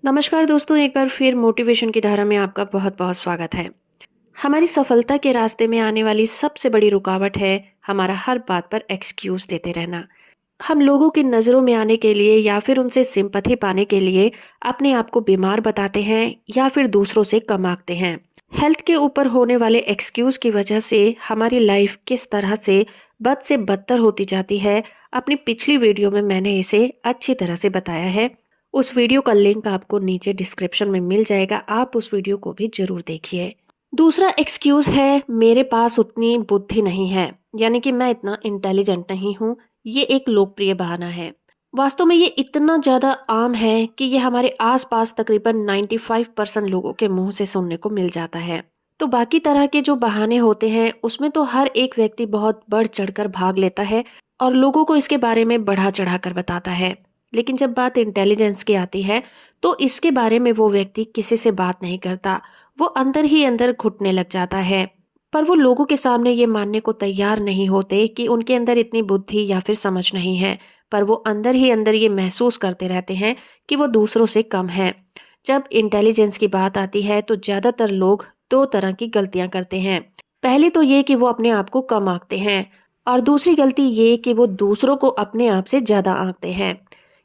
नमस्कार दोस्तों, एक बार फिर मोटिवेशन की धारा में आपका बहुत बहुत स्वागत है। हमारी सफलता के रास्ते में आने वाली सबसे बड़ी रुकावट है हमारा हर बात पर एक्सक्यूज देते रहना। हम लोगों की नज़रों में आने के लिए या फिर उनसे सिंपैथी पाने के लिए अपने आप को बीमार बताते हैं या फिर दूसरों से कम आंकते हैं। हेल्थ के ऊपर होने वाले एक्सक्यूज की वजह से हमारी लाइफ किस तरह से बद से बदतर होती जाती है, अपनी पिछली वीडियो में मैंने इसे अच्छी तरह से बताया है। उस वीडियो का लिंक आपको नीचे डिस्क्रिप्शन में मिल जाएगा, आप उस वीडियो को भी जरूर देखिए। दूसरा एक्सक्यूज है मेरे पास उतनी बुद्धि नहीं है, यानी कि मैं इतना इंटेलिजेंट नहीं हूँ। ये एक लोकप्रिय बहाना है। वास्तव में ये इतना ज्यादा आम है कि ये हमारे आसपास तकरीबन 95% लोगों के मुंह से सुनने को मिल जाता है। तो बाकी तरह के जो बहाने होते हैं उसमें तो हर एक व्यक्ति बहुत बढ़ चढ़कर भाग लेता है और लोगों को इसके बारे में बढ़ा चढ़ा कर बताता है। लेकिन जब बात इंटेलिजेंस की आती है तो इसके बारे में वो व्यक्ति किसी से बात नहीं करता। वो अंदर ही अंदर घुटने लग जाता है। पर वो लोगों के सामने ये मानने को तैयार नहीं होते कि उनके अंदर इतनी बुद्धि या फिर समझ नहीं है। पर वो अंदर ही अंदर ये महसूस करते रहते हैं कि वो दूसरों से कम है। जब इंटेलिजेंस की बात आती है तो ज्यादातर लोग दो तरह की गलतियां करते हैं। पहली तो ये कि वो अपने आप को कम आंकते हैं और दूसरी गलती ये कि वो दूसरों को अपने आप से ज्यादा आंकते हैं।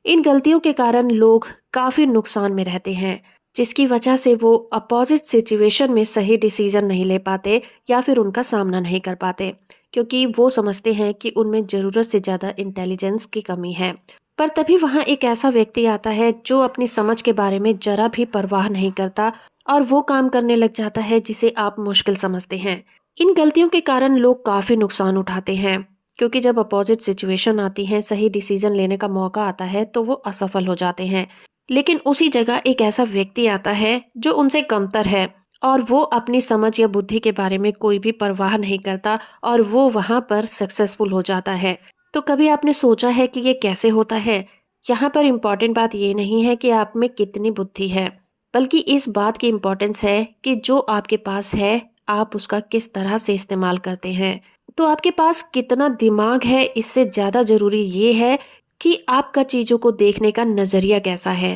इन गलतियों के कारण लोग काफी नुकसान में रहते हैं, जिसकी वजह से वो अपोजिट सिचुएशन में सही डिसीजन नहीं ले पाते या फिर उनका सामना नहीं कर पाते, क्योंकि वो समझते हैं कि उनमें जरूरत से ज्यादा इंटेलिजेंस की कमी है। पर तभी वहां एक ऐसा व्यक्ति आता है जो अपनी समझ के बारे में जरा भी परवाह नहीं करता और वो काम करने लग जाता है जिसे आप मुश्किल समझते हैं। इन गलतियों के कारण लोग काफी नुकसान उठाते हैं, क्योंकि जब अपोजिट सिचुएशन आती है, सही डिसीजन लेने का मौका आता है तो वो असफल हो जाते हैं। लेकिन उसी जगह एक ऐसा व्यक्ति आता है जो उनसे कमतर है और वो अपनी समझ या बुद्धि के बारे में कोई भी परवाह नहीं करता और वो वहां पर सक्सेसफुल हो जाता है। तो कभी आपने सोचा है कि ये कैसे होता है? यहाँ पर इम्पोर्टेंट बात ये नहीं है कि आप में कितनी बुद्धि है, बल्कि इस बात की इम्पोर्टेंस है कि जो आपके पास है आप उसका किस तरह से इस्तेमाल करते हैं। तो आपके पास कितना दिमाग है, इससे ज्यादा जरूरी ये है कि आपका चीजों को देखने का नजरिया कैसा है।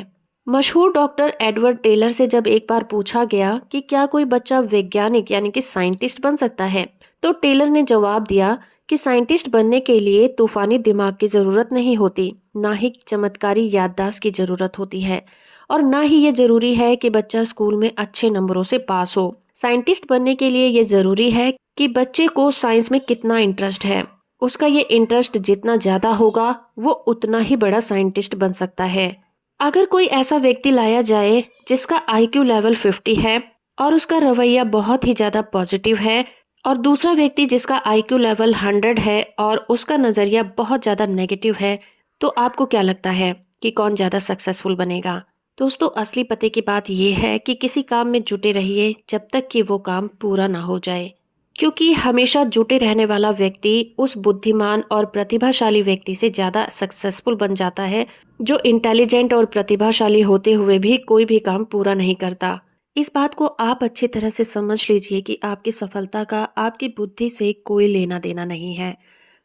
मशहूर डॉक्टर एडवर्ड टेलर से जब एक बार पूछा गया कि क्या कोई बच्चा वैज्ञानिक यानी कि साइंटिस्ट बन सकता है, तो टेलर ने जवाब दिया कि साइंटिस्ट बनने के लिए तूफानी दिमाग की जरूरत नहीं होती, ना ही चमत्कारी याददाश्त की जरूरत होती है, और ना ही ये जरूरी है कि बच्चा स्कूल में अच्छे नंबरों से पास हो। साइंटिस्ट बनने के लिए ये जरूरी है कि बच्चे को साइंस में कितना इंटरेस्ट है। उसका ये इंटरेस्ट जितना ज्यादा होगा वो उतना ही बड़ा साइंटिस्ट बन सकता है। अगर कोई ऐसा व्यक्ति लाया जाए जिसका आईक्यू लेवल 50 है और उसका रवैया बहुत ही ज्यादा पॉजिटिव है, और दूसरा व्यक्ति जिसका आईक्यू लेवल 100 है और उसका नजरिया बहुत ज्यादा नेगेटिव है, तो आपको क्या लगता है कि कौन ज्यादा सक्सेसफुल बनेगा? दोस्तों, असली पते की बात यह है कि किसी काम में जुटे रहिए जब तक कि वो काम पूरा ना हो जाए, क्योंकि हमेशा जुटे रहने वाला व्यक्ति उस बुद्धिमान और प्रतिभाशाली व्यक्ति से ज्यादा सक्सेसफुल बन जाता है जो इंटेलिजेंट और प्रतिभाशाली होते हुए भी कोई भी काम पूरा नहीं करता। इस बात को आप अच्छी तरह से समझ लीजिए कि आपकी सफलता का आपकी बुद्धि से कोई लेना देना नहीं है।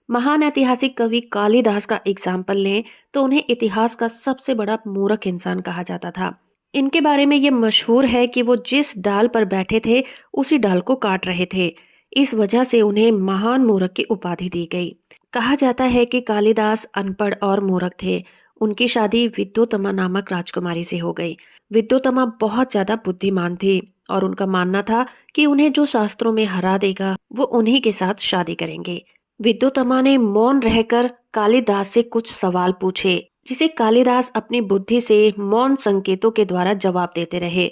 महान ऐतिहासिक कवि कालिदास का एग्जाम्पल लें तो उन्हें इतिहास का सबसे बड़ा मूर्ख इंसान कहा जाता था। इनके बारे में ये मशहूर है कि वो जिस डाल पर बैठे थे उसी डाल को काट रहे थे। इस वजह से उन्हें महान मूर्ख की उपाधि दी गई। कहा जाता है कि कालिदास अनपढ़ और मूर्ख थे। उनकी शादी विद्योतमा नामक राजकुमारी से हो गई। विद्योतमा बहुत ज्यादा बुद्धिमान थी और उनका मानना था कि उन्हें जो शास्त्रों में हरा देगा वो उन्हीं के साथ शादी करेंगे। विद्योतमा ने मौन रहकर कालिदास से कुछ सवाल पूछे, जिसे कालिदास अपनी बुद्धि से मौन संकेतों के द्वारा जवाब देते रहे।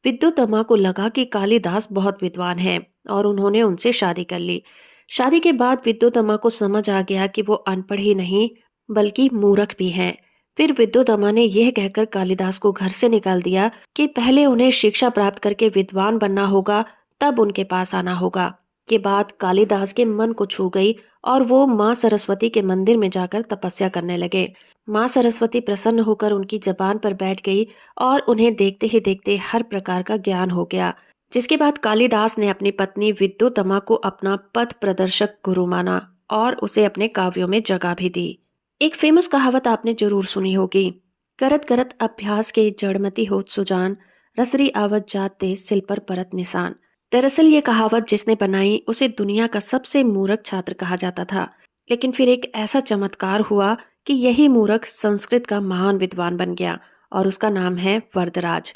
विद्योतमा को लगा कि कालिदास बहुत विद्वान है और उन्होंने उनसे शादी कर ली। शादी के बाद विद्योतमा को समझ आ गया कि वो अनपढ़ ही नहीं बल्कि मूर्ख भी हैं। फिर विद्योतमा ने यह कहकर कालिदास को घर से निकाल दिया कि पहले उन्हें शिक्षा प्राप्त करके विद्वान बनना होगा, तब उनके पास आना होगा। ये बात कालिदास के मन को छू गई और वो माँ सरस्वती के मंदिर में जाकर तपस्या करने लगे। माँ सरस्वती प्रसन्न होकर उनकी जबान पर बैठ गई और उन्हें देखते ही देखते हर प्रकार का ज्ञान हो गया। जिसके बाद कालिदास ने अपनी पत्नी विद्योतमा को अपना पथ प्रदर्शक गुरु माना और उसे अपने काव्यों में जगह भी दी। एक फेमस कहावत आपने जरूर सुनी होगी करत करत अभ्यास के जड़मती होत सुजान, रसरी आवत जात ते सिल पर परत निशान। दरअसल ये कहावत जिसने बनाई उसे दुनिया का सबसे मूर्ख छात्र कहा जाता था। लेकिन फिर एक ऐसा चमत्कार हुआ कि यही मूर्ख संस्कृत का महान विद्वान बन गया, और उसका नाम है वरदराज।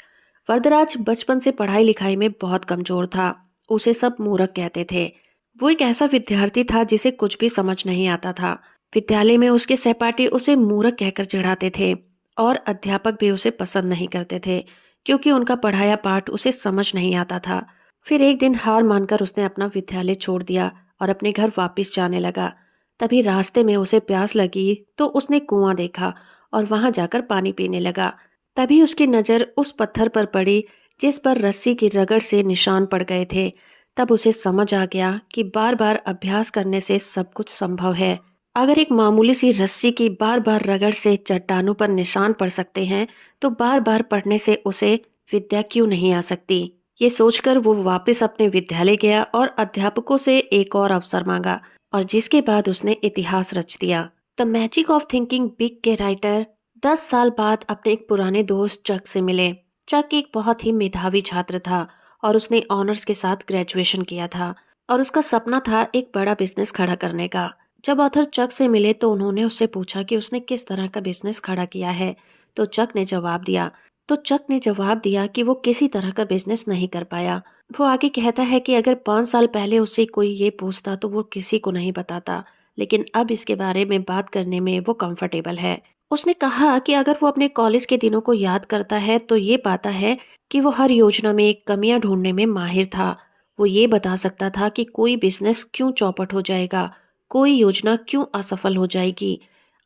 वरदराज बचपन से पढ़ाई लिखाई में बहुत कमजोर था। उसे सब मूर्ख कहते थे। वो एक ऐसा विद्यार्थी था जिसे कुछ भी समझ नहीं आता था। विद्यालय में उसके सहपाठी उसे मूर्ख कहकर चिढ़ाते थे, और अध्यापक भी उसे पसंद नहीं करते थे, क्योंकि उनका पढ़ाया पाठ उसे समझ नहीं आता था। फिर एक दिन हार मानकर उसने अपना विद्यालय छोड़ दिया और अपने घर वापस जाने लगा। तभी रास्ते में उसे प्यास लगी तो उसने कुआं देखा और वहां जाकर पानी पीने लगा। तभी उसकी नजर उस पत्थर पर पड़ी जिस पर रस्सी की रगड़ से निशान पड़ गए थे। तब उसे समझ आ गया कि बार बार अभ्यास करने से सब कुछ संभव है। अगर एक मामूली सी रस्सी की बार बार रगड़ से चट्टानों पर निशान पड़ सकते हैं, तो बार बार पढ़ने से उसे विद्या क्यों नहीं आ सकती। ये सोचकर वो वापस अपने विद्यालय गया और अध्यापकों से एक और अवसर मांगा, और जिसके बाद उसने इतिहास रच दिया। The magic of thinking big के राइटर 10 साल बाद अपने एक पुराने दोस्त चक से मिले। चक एक बहुत ही मेधावी छात्र था, और उसने ऑनर्स के साथ ग्रेजुएशन किया था, और उसका सपना था एक बड़ा बिजनेस खड़ा करने का। जब ऑथर चक से मिले तो उन्होंने उससे पूछा कि उसने किस तरह का बिजनेस खड़ा किया है। तो चक ने जवाब दिया कि वो किसी तरह का बिजनेस नहीं कर पाया। वो आगे कहता है कि अगर 5 साल पहले उससे कोई ये पूछता तो वो किसी को नहीं बताता, लेकिन अब इसके बारे में बात करने में वो कंफर्टेबल है। उसने कहा कि अगर वो अपने कॉलेज के दिनों को याद करता है तो ये पाता है कि वो हर योजना में कमियां ढूंढने में माहिर था। वो ये बता सकता था कि कोई बिजनेस क्यों चौपट हो जाएगा, कोई योजना क्यों असफल हो जाएगी,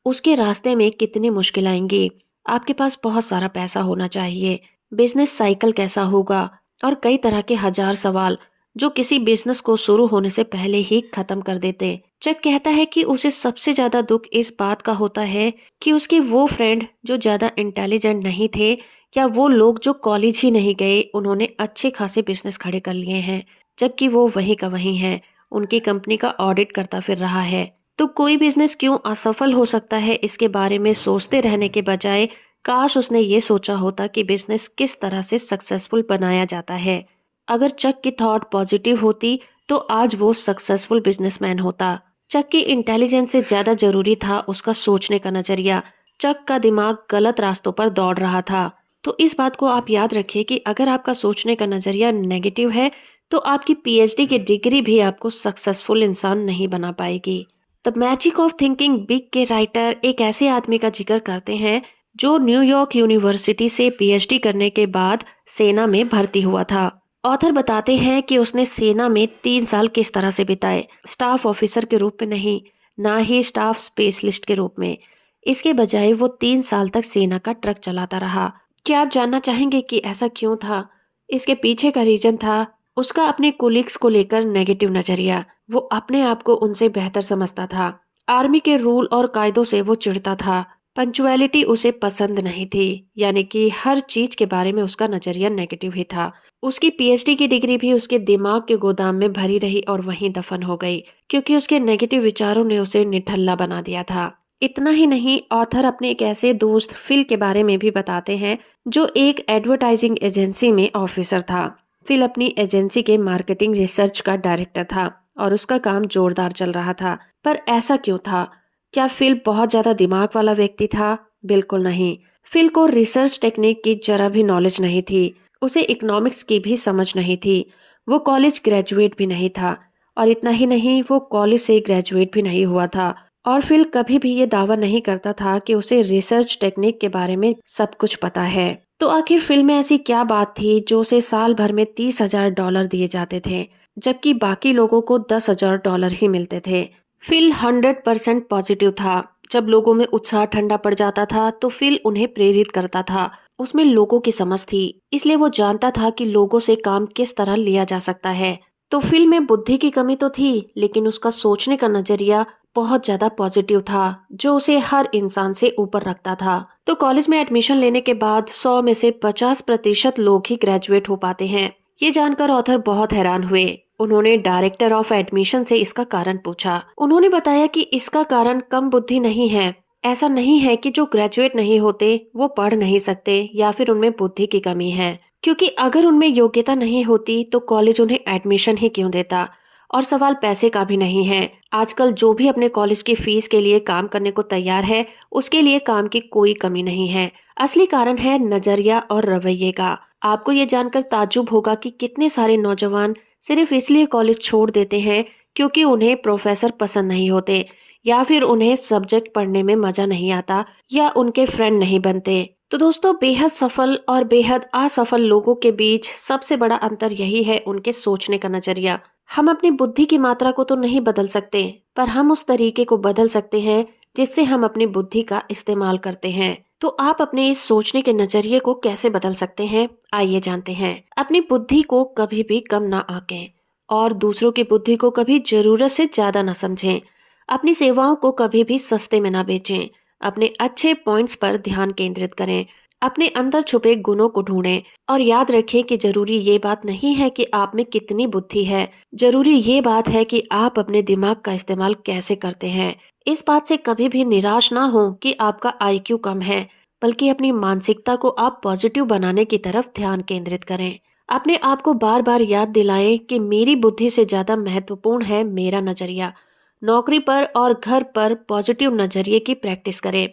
उसके रास्ते में कितनी मुश्किल आएंगी। आपके पास बहुत सारा पैसा होना चाहिए, बिजनेस साइकिल कैसा होगा, और कई तरह के हजार सवाल जो किसी बिजनेस को शुरू होने से पहले ही खत्म कर देते। जब कहता है कि उसे सबसे ज्यादा दुख इस बात का होता है कि उसके वो फ्रेंड जो ज्यादा इंटेलिजेंट नहीं थे, या वो लोग जो कॉलेज ही नहीं गए, उन्होंने अच्छे खासे बिजनेस खड़े कर लिए हैं, जबकि वो वहीं का वहीं है, उनकी कंपनी का ऑडिट करता फिर रहा है। तो कोई बिजनेस क्यों असफल हो सकता है, इसके बारे में सोचते रहने के बजाय काश उसने ये सोचा होता कि बिजनेस किस तरह से सक्सेसफुल बनाया जाता है। अगर चक की थॉट पॉजिटिव होती तो आज वो सक्सेसफुल बिजनेसमैन होता। चक की इंटेलिजेंस से ज्यादा जरूरी था उसका सोचने का नजरिया। चक का दिमाग गलत रास्तों पर दौड़ रहा था। तो इस बात को आप याद रखिए कि अगर आपका सोचने का नजरिया नेगेटिव है तो आपकी पीएचडी की डिग्री भी आपको सक्सेसफुल इंसान नहीं बना पाएगी। The magic of thinking big के राइटर एक ऐसे आदमी का जिक्र करते हैं जो न्यूयॉर्क यूनिवर्सिटी से पीएचडी करने के बाद सेना में भर्ती हुआ था। ऑथर बताते हैं कि उसने सेना में 3 साल किस तरह से बिताए, स्टाफ ऑफिसर के रूप में नहीं, ना ही स्टाफ स्पेशलिस्ट के रूप में। इसके बजाय वो 3 साल तक सेना का ट्रक चलाता रहा। क्या आप जानना चाहेंगे कि ऐसा क्यों था? इसके पीछे का रीजन था उसका अपने कोलिग्स को लेकर नेगेटिव नजरिया। वो अपने आप को उनसे बेहतर समझता था। आर्मी के रूल और कायदों से वो चिढ़ता था। पंचुअलिटी उसे पसंद नहीं थी, यानी कि हर चीज के बारे में उसका नजरिया नेगेटिव ही था। उसकी पीएचडी की डिग्री भी उसके दिमाग के गोदाम में भरी रही और वहीं दफन हो गई, क्योंकि उसके नेगेटिव विचारों ने उसे निठल्ला बना दिया था। इतना ही नहीं, ऑथर अपने एक ऐसे दोस्त फिल के बारे में भी बताते हैं जो एक एडवर्टाइजिंग एजेंसी में ऑफिसर था। फिल अपनी एजेंसी के मार्केटिंग रिसर्च का डायरेक्टर था और उसका काम जोरदार चल रहा था। पर ऐसा क्यों था? क्या फिल बहुत ज्यादा दिमाग वाला व्यक्ति था? बिल्कुल नहीं। फिल को रिसर्च टेक्निक की जरा भी नॉलेज नहीं थी। उसे इकोनॉमिक्स की भी समझ नहीं थी। वो कॉलेज ग्रेजुएट भी नहीं था, और इतना ही नहीं, वो कॉलेज से ग्रेजुएट भी नहीं हुआ था। और फिल कभी भी ये दावा नहीं करता था कि उसे रिसर्च टेक्निक के बारे में सब कुछ पता है। तो आखिर फिल्म में ऐसी क्या बात थी जो उसे साल भर में $30,000 दिए जाते थे, जबकि बाकी लोगों को $10,000 ही मिलते थे। फिल 100% पॉजिटिव था। जब लोगों में उत्साह ठंडा पड़ जाता था तो फिल उन्हें प्रेरित करता था। उसमें लोगों की समझ थी, इसलिए वो जानता था कि लोगों से काम किस तरह लिया जा सकता है। तो फिल में बुद्धि की कमी तो थी, लेकिन उसका सोचने का नजरिया बहुत ज्यादा पॉजिटिव था, जो उसे हर इंसान से ऊपर रखता था। तो कॉलेज में एडमिशन लेने के बाद 100 में से 50% लोग ही ग्रेजुएट हो पाते हैं। ये जानकर ऑथर बहुत हैरान हुए। उन्होंने डायरेक्टर ऑफ एडमिशन से इसका कारण पूछा। उन्होंने बताया कि इसका कारण कम बुद्धि नहीं है, ऐसा नहीं है कि जो ग्रेजुएट नहीं होते वो पढ़ नहीं सकते या फिर उनमें बुद्धि की कमी है, क्योंकि अगर उनमें योग्यता नहीं होती तो कॉलेज उन्हें एडमिशन ही क्यों देता। और सवाल पैसे का भी नहीं है। आजकल जो भी अपने कॉलेज की फीस के लिए काम करने को तैयार है, उसके लिए काम की कोई कमी नहीं है। असली कारण है नजरिया और रवैये का। आपको ये जानकर ताज्जुब होगा कि कितने सारे नौजवान सिर्फ इसलिए कॉलेज छोड़ देते हैं क्योंकि उन्हें प्रोफेसर पसंद नहीं होते, या फिर उन्हें सब्जेक्ट पढ़ने में मजा नहीं आता, या उनके फ्रेंड नहीं बनते। तो दोस्तों, बेहद सफल और बेहद असफल लोगों के बीच सबसे बड़ा अंतर यही है उनके सोचने का नजरिया। हम अपनी बुद्धि की मात्रा को तो नहीं बदल सकते, पर हम उस तरीके को बदल सकते हैं जिससे हम अपनी बुद्धि का इस्तेमाल करते हैं। तो आप अपने इस सोचने के नजरिए को कैसे बदल सकते हैं, आइए जानते हैं। अपनी बुद्धि को कभी भी कम ना आंकें और दूसरों की बुद्धि को कभी जरूरत से ज्यादा ना समझें। अपनी सेवाओं को कभी भी सस्ते में ना बेचें। अपने अच्छे पॉइंट्स पर ध्यान केंद्रित करें। अपने अंदर छुपे गुणों को ढूंढें और याद रखें कि जरूरी ये बात नहीं है कि आप में कितनी बुद्धि है, जरूरी ये बात है कि आप अपने दिमाग का इस्तेमाल कैसे करते हैं। इस बात से कभी भी निराश ना हो कि आपका आईक्यू कम है, बल्कि अपनी मानसिकता को आप पॉजिटिव बनाने की तरफ ध्यान केंद्रित करें। अपने आप को बार बार याद दिलाएं कि मेरी बुद्धि से ज्यादा महत्वपूर्ण है मेरा नजरिया। नौकरी पर और घर पर पॉजिटिव नजरिए की प्रैक्टिस करें।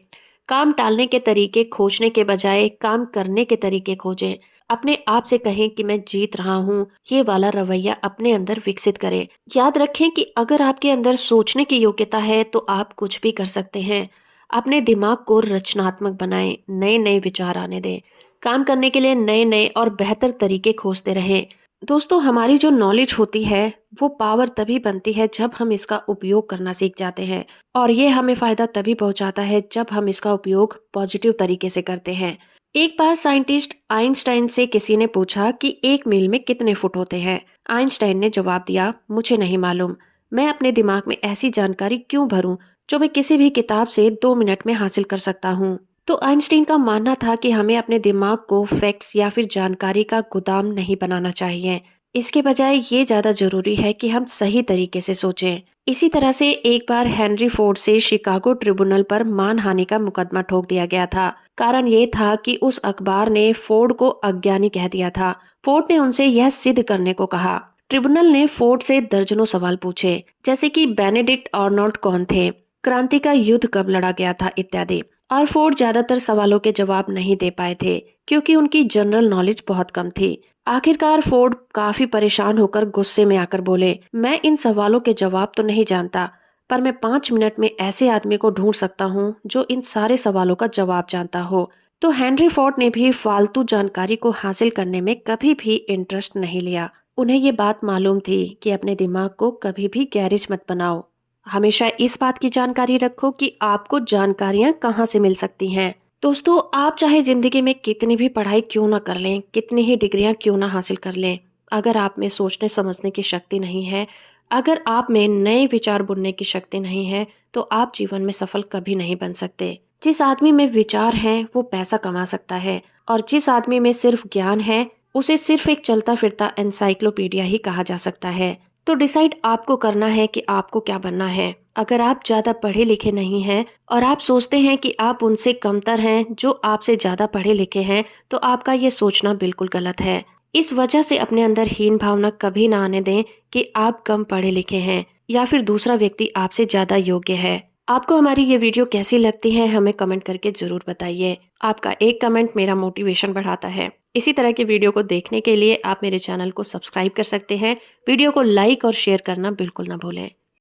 काम टालने के तरीके खोजने के बजाय काम करने के तरीके खोजें। अपने आप से कहें कि मैं जीत रहा हूँ, ये वाला रवैया अपने अंदर विकसित करें। याद रखें कि अगर आपके अंदर सोचने की योग्यता है तो आप कुछ भी कर सकते हैं। अपने दिमाग को रचनात्मक बनाएं, नए नए विचार आने दें। काम करने के लिए नए नए और बेहतर तरीके खोजते रहें। दोस्तों, हमारी जो नॉलेज होती है वो पावर तभी बनती है जब हम इसका उपयोग करना सीख जाते हैं, और ये हमें फायदा तभी पहुंचाता है जब हम इसका उपयोग पॉजिटिव तरीके से करते हैं। एक बार साइंटिस्ट आइंस्टाइन से किसी ने पूछा कि एक मील में कितने फुट होते हैं। आइंस्टाइन ने जवाब दिया, मुझे नहीं मालूम। मैं अपने दिमाग में ऐसी जानकारी क्यों भरूं जो मैं किसी भी किताब से 2 मिनट में हासिल कर सकता हूँ। तो आइंस्टीन का मानना था कि हमें अपने दिमाग को फैक्ट्स या फिर जानकारी का गोदाम नहीं बनाना चाहिए। इसके बजाय ये ज्यादा जरूरी है कि हम सही तरीके से सोचें। इसी तरह से एक बार हेनरी फोर्ड से शिकागो ट्रिब्यूनल पर मानहानि का मुकदमा ठोक दिया गया था। कारण ये था कि उस अखबार ने फोर्ड को अज्ञानी कह दिया था। फोर्ड ने उनसे यह सिद्ध करने को कहा। ट्रिब्यूनल ने फोर्ड से दर्जनों सवाल पूछे, जैसे कि बेनेडिक्ट आर्नोल्ड कौन थे, क्रांति का युद्ध कब लड़ा गया था, इत्यादि। और फोर्ड ज्यादातर सवालों के जवाब नहीं दे पाए थे क्योंकि उनकी जनरल नॉलेज बहुत कम थी। आखिरकार फोर्ड काफी परेशान होकर गुस्से में आकर बोले, मैं इन सवालों के जवाब तो नहीं जानता, पर मैं 5 मिनट में ऐसे आदमी को ढूंढ सकता हूँ जो इन सारे सवालों का जवाब जानता हो। तो हेनरी फोर्ड ने भी फालतू जानकारी को हासिल करने में कभी भी इंटरेस्ट नहीं लिया। उन्हें ये बात मालूम थी कि अपने दिमाग को कभी भी गैरेज मत बनाओ। हमेशा इस बात की जानकारी रखो कि आपको जानकारियां कहाँ से मिल सकती हैं। दोस्तों, आप चाहे जिंदगी में कितनी भी पढ़ाई क्यों ना कर लें, कितनी ही डिग्रियां क्यों ना हासिल कर लें, अगर आप में सोचने समझने की शक्ति नहीं है, अगर आप में नए विचार बुनने की शक्ति नहीं है, तो आप जीवन में सफल कभी नहीं बन सकते। जिस आदमी में विचार हैं वो पैसा कमा सकता है, और जिस आदमी में सिर्फ ज्ञान है उसे सिर्फ एक चलता फिरता एनसाइक्लोपीडिया ही कहा जा सकता है। तो डिसाइड आपको करना है कि आपको क्या बनना है। अगर आप ज्यादा पढ़े लिखे नहीं हैं और आप सोचते हैं कि आप उनसे कमतर हैं जो आपसे ज्यादा पढ़े लिखे हैं, तो आपका ये सोचना बिल्कुल गलत है। इस वजह से अपने अंदर हीन भावना कभी ना आने दें कि आप कम पढ़े लिखे हैं या फिर दूसरा व्यक्ति आपसे ज्यादा योग्य है। आपको हमारी ये वीडियो कैसी लगती है हमें कमेंट करके जरूर बताइए। आपका एक कमेंट मेरा मोटिवेशन बढ़ाता है। इसी तरह के वीडियो को देखने के लिए आप मेरे चैनल को सब्सक्राइब कर सकते हैं। वीडियो को लाइक और शेयर करना बिल्कुल ना भूलें।